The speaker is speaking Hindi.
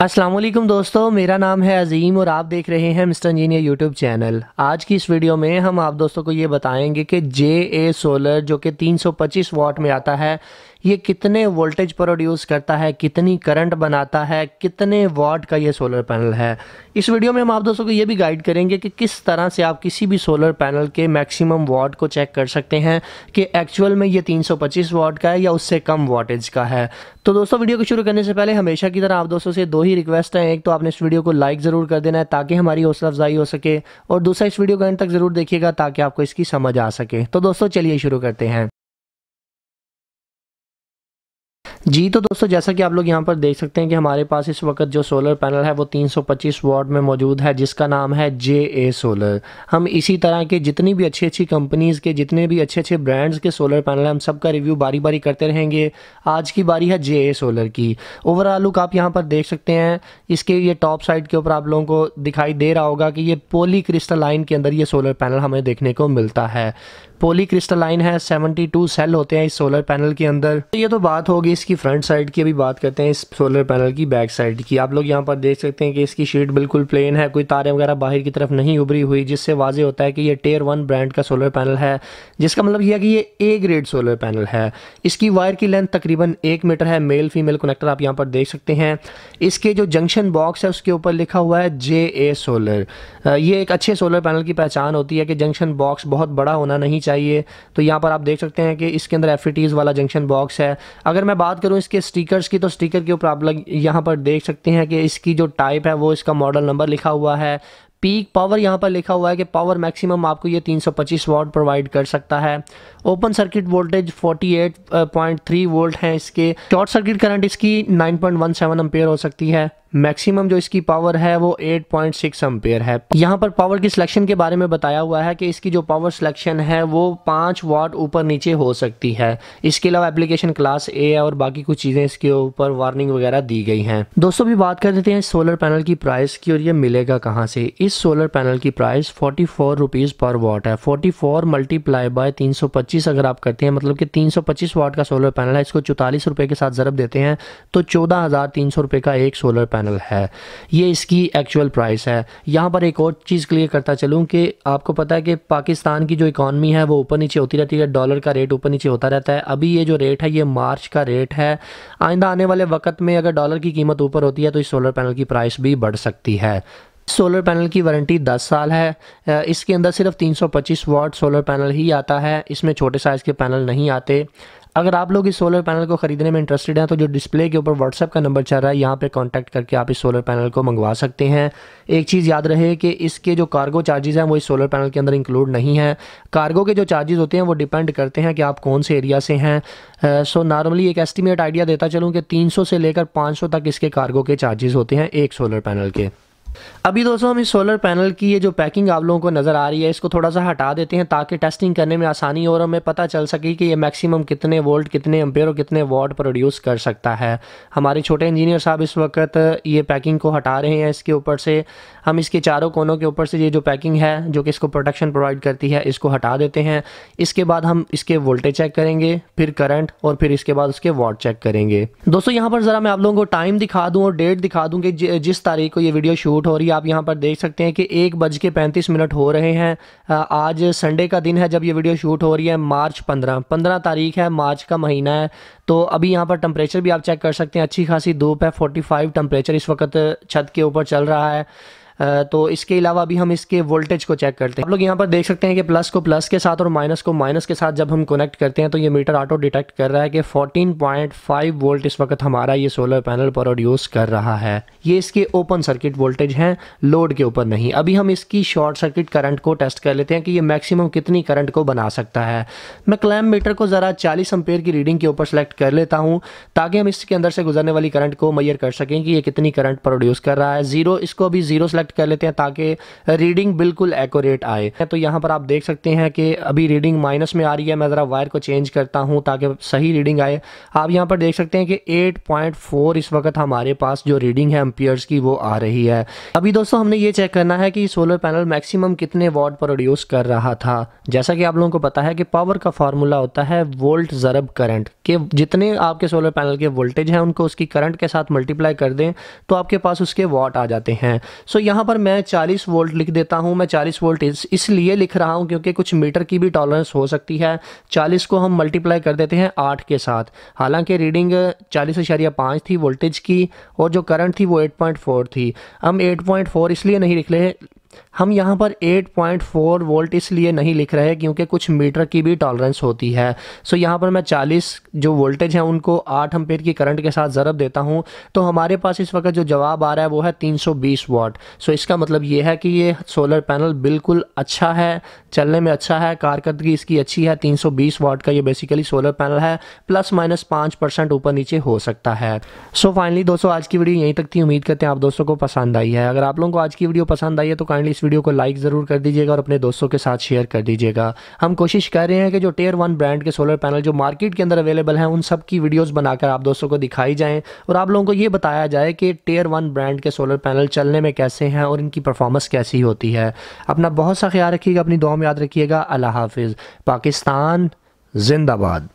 अस्सलाम वालेकुम दोस्तों, मेरा नाम है अज़ीम और आप देख रहे हैं मिस्टर इंजीनियर यूट्यूब चैनल। आज की इस वीडियो में हम आप दोस्तों को ये बताएंगे कि JA सोलर जो कि 325 वाट में आता है, ये कितने वोल्टेज प्रोड्यूस करता है, कितनी करंट बनाता है, कितने वाट का ये सोलर पैनल है। इस वीडियो में हम आप दोस्तों को ये भी गाइड करेंगे कि किस तरह से आप किसी भी सोलर पैनल के मैक्सिमम वाट को चेक कर सकते हैं कि एक्चुअल में ये 325 वाट का है या उससे कम वाटेज का है। तो दोस्तों, वीडियो को शुरू करने से पहले हमेशा की तरह आप दोस्तों से दो ही रिक्वेस्ट है। एक तो आपने इस वीडियो को लाइक ज़रूर कर देना है ताकि हमारी हौसला अफजाई हो सके, और दूसरा इस वीडियो को अंत तक ज़रूर देखिएगा ताकि आपको इसकी समझ आ सके। तो दोस्तों चलिए शुरू करते हैं। जी तो दोस्तों, जैसा कि आप लोग यहाँ पर देख सकते हैं कि हमारे पास इस वक्त जो सोलर पैनल है वो 325 वाट में मौजूद है, जिसका नाम है JA सोलर। हम इसी तरह के जितनी भी अच्छी अच्छी कंपनीज़ के जितने भी अच्छे अच्छे ब्रांड्स के सोलर पैनल हैं, हम सबका रिव्यू बारी बारी करते रहेंगे। आज की बारी है JA सोलर की। ओवरऑल लुक आप यहाँ पर देख सकते हैं। इसके ये टॉप साइड के ऊपर आप लोगों को दिखाई दे रहा होगा कि ये पॉली क्रिस्टलाइन के अंदर ये सोलर पैनल हमें देखने को मिलता है। पॉली क्रिस्टलाइन है, 72 सेल होते हैं इस सोलर पैनल के अंदर। तो ये तो बात होगी इसकी फ्रंट साइड की। अभी बात करते हैं इस सोलर पैनल की बैक साइड की। आप लोग यहाँ पर देख सकते हैं कि इसकी शीट बिल्कुल प्लेन है, कोई तारें वगैरह बाहर की तरफ नहीं उभरी हुई, जिससे वाजे होता है कि ये Tier 1 ब्रांड का सोलर पैनल है, जिसका मतलब यह है कि ये A ग्रेड सोलर पैनल है। इसकी वायर की लेंथ तकरीबन 1 मीटर है। मेल फीमेल कनेक्टर आप यहाँ पर देख सकते हैं। इसके जो जंक्शन बॉक्स है उसके ऊपर लिखा हुआ है JA सोलर। ये एक अच्छे सोलर पैनल की पहचान होती है कि जंक्शन बॉक्स बहुत बड़ा होना नहीं चाहिए। तो यहाँ पर आप देख सकते हैं कि इसके अंदर FETs वाला जंक्शन बॉक्स है। अगर मैं बात करूँ इसके स्टिकर्स की, तो स्टिकर के ऊपर आप लोग यहाँ पर देख सकते हैं कि इसकी जो टाइप है वो इसका मॉडल नंबर लिखा हुआ है। पीक पावर यहाँ पर लिखा हुआ है कि पावर मैक्सिमम आपको ये 325 वाट प्रोवाइड कर सकता है। ओपन सर्किट वोल्टेज 48.3 वोल्ट है इसके। शॉर्ट सर्किट करंट इसकी 9.17 एम्पेयर हो सकती है। मैक्सिमम जो इसकी पावर है वो 8.6 एम्पेयर है। यहाँ पर पावर की सिलेक्शन के बारे में बताया हुआ है कि इसकी जो पावर सिलेक्शन है वो 5 वाट ऊपर नीचे हो सकती है। इसके अलावा एप्लीकेशन क्लास A है और बाकी कुछ चीज़ें इसके ऊपर वार्निंग वगैरह दी गई हैं। दोस्तों, भी बात कर देते हैं सोलर पैनल की प्राइस की, और ये मिलेगा कहाँ से। इस सोलर पैनल की प्राइस 44 रुपीज़ पर वाट है। 44 मल्टीप्लाई बाय 325 अगर आप करते हैं, मतलब कि 325 वाट का सोलर पैनल है, इसको 44 रुपये के साथ ज़रब देते हैं तो 14,300 रुपये का एक सोलर पैनल है। ये इसकी एक्चुअल प्राइस है। यहाँ पर एक और चीज़ क्लियर करता चलूँ कि आपको पता है कि पाकिस्तान की जो इकॉनमी है वो ऊपर नीचे होती रहती है, डॉलर का रेट ऊपर नीचे होता रहता है। अभी ये जो रेट है ये मार्च का रेट है। आइंदा आने वाले वक्त में अगर डॉलर की कीमत ऊपर होती है तो इस सोलर पैनल की प्राइस भी बढ़ सकती है। सोलर पैनल की वारंटी 10 साल है। इसके अंदर सिर्फ 325 वाट सोलर पैनल ही आता है, इसमें छोटे साइज़ के पैनल नहीं आते। अगर आप लोग इस सोलर पैनल को ख़रीदने में इंटरेस्टेड हैं तो जो डिस्प्ले के ऊपर व्हाट्सएप का नंबर चल रहा है, यहाँ पे कांटेक्ट करके आप इस सोलर पैनल को मंगवा सकते हैं। एक चीज़ याद रहे कि इसके जो कार्गो चार्जेस हैं वो इस सोलर पैनल के अंदर इंक्लूड नहीं है। कार्गो के जो चार्जेस होते हैं वो डिपेंड करते हैं कि आप कौन से एरिया से हैं। सो नॉर्मली एक एस्टिमेट आइडिया देता चलूँ कि 300 से लेकर 500 तक इसके कार्गो के चार्जेस होते हैं एक सोलर पैनल के। अभी दोस्तों, हम इस सोलर पैनल की ये जो पैकिंग आप लोगों को नज़र आ रही है इसको थोड़ा सा हटा देते हैं ताकि टेस्टिंग करने में आसानी हो और हमें पता चल सके कि ये मैक्सिमम कितने वोल्ट, कितने एम्पेयर और कितने वाट प्रोड्यूस कर सकता है। हमारे छोटे इंजीनियर साहब इस वक्त ये पैकिंग को हटा रहे हैं इसके ऊपर से। हम इसके चारों कोनों के ऊपर से ये जो पैकिंग है जो कि इसको प्रोटेक्शन प्रोवाइड करती है, इसको हटा देते हैं। इसके बाद हम इसके वोल्टेज चेक करेंगे, फिर करंट, और फिर इसके बाद उसके वाट चेक करेंगे। दोस्तों, यहाँ पर ज़रा मैं आप लोगों को टाइम दिखा दूँ और डेट दिखा दूँ कि जिस तारीख को ये वीडियो शूट हो रही है। आप यहाँ पर देख सकते हैं कि 1:35 हो रहे हैं। आज संडे का दिन है जब ये वीडियो शूट हो रही है। मार्च 15 तारीख है, मार्च का महीना है। तो अभी यहाँ पर टेम्परेचर भी आप चेक कर सकते हैं। अच्छी खासी धूप है, 45 टेम्परेचर इस वक्त छत के ऊपर चल रहा है। तो इसके अलावा भी हम इसके वोल्टेज को चेक करते हैं। आप लोग यहाँ पर देख सकते हैं कि प्लस को प्लस के साथ और माइनस को माइनस के साथ जब हम कनेक्ट करते हैं तो ये मीटर ऑटो डिटेक्ट कर रहा है कि 14.5 वोल्ट इस वक्त हमारा ये सोलर पैनल प्रोड्यूस कर रहा है। ये इसके ओपन सर्किट वोल्टेज हैं, लोड के ऊपर नहीं। अभी हम इसकी शॉर्ट सर्किट करंट को टेस्ट कर लेते हैं कि ये मैक्सिमम कितनी करंट को बना सकता है। मैं क्लैम्प मीटर को ज़रा 40 एम्पेयर की रीडिंग के ऊपर सेलेक्ट कर लेता हूँ ताकि हम इसके अंदर से गुजरने वाली करंट को मेजर कर सकें कि ये कितनी करंट प्रोड्यूस कर रहा है। इसको अभी 0 सेलेक्ट सेलेक्ट कर लेते हैं ताकि रीडिंग बिल्कुल एक्यूरेट आए। तो यहाँ पर आप देख सकते हैं कि अभी रीडिंग माइनस में आ रही है। मैं ज़रा वायर को चेंज करता हूँ ताकि सही रीडिंग आए। आप यहाँ पर देख सकते हैं कि 8.4 इस वक्त हमारे पास जो रीडिंग है एम्पियर्स की वो आ रही है। अभी दोस्तों हमने ये चेक करना है कि सोलर पैनल मैक्सिमम कितने वॉट प्रोड्यूस कर रहा था। जैसा कि आप लोगों को पता है कि पावर का फार्मूला होता है वोल्ट ज़रब करंट, कि जितने आपके सोलर पैनल के वोल्टेज हैं उनको उसकी करंट के साथ मल्टीप्लाई कर दें तो आपके पास उसके वॉट आ जाते हैं। सो यहाँ पर मैं 40 वोल्ट लिख देता हूँ। मैं 40 वोल्ट इसलिए लिख रहा हूँ क्योंकि कुछ मीटर की भी टॉलरेंस हो सकती है। 40 को हम मल्टीप्लाई कर देते हैं 8 के साथ। हालांकि रीडिंग 40.5 थी वोल्टेज की और जो करंट थी वो 8.4 थी। हम 8.4 इसलिए नहीं लिख रहे, हम यहाँ पर 8.4 वोल्ट इसलिए नहीं लिख रहे क्योंकि कुछ मीटर की भी टॉलरेंस होती है। सो यहाँ पर मैं 40 जो वोल्टेज हैं उनको 8 एम्पीयर की करंट के साथ ज़रब देता हूँ तो हमारे पास इस वक्त जो जवाब आ रहा है वो है 320 वाट। सो इसका मतलब ये है कि ये सोलर पैनल बिल्कुल अच्छा है, चलने में अच्छा है, कारकर्दगी इसकी अच्छी है। 320 वाट का ये बेसिकली सोलर पैनल है, प्लस माइनस 5% ऊपर नीचे हो सकता है। सो फाइनली दोस्तों आज की वीडियो यहीं तक थी। उम्मीद करते हैं आप दोस्तों को पसंद आई है। अगर आप लोगों को आज की वीडियो पसंद आई है तो काइंडली इस वीडियो को लाइक ज़रूर कर दीजिएगा और अपने दोस्तों के साथ शेयर कर दीजिएगा। हम कोशिश कर रहे हैं कि जो Tier 1 ब्रांड के सोलर पैनल जो मार्केट के अंदर अवेलेबल हैं उन सब की वीडियोस बनाकर आप दोस्तों को दिखाई जाएं और आप लोगों को ये बताया जाए कि Tier 1 ब्रांड के सोलर पैनल चलने में कैसे हैं और इनकी परफॉर्मेंस कैसी होती है। अपना बहुत सा ख्याल रखिएगा, अपनी दुआ में याद रखिएगा। अल्लाह हाफिज़। पाकिस्तान जिंदाबाद।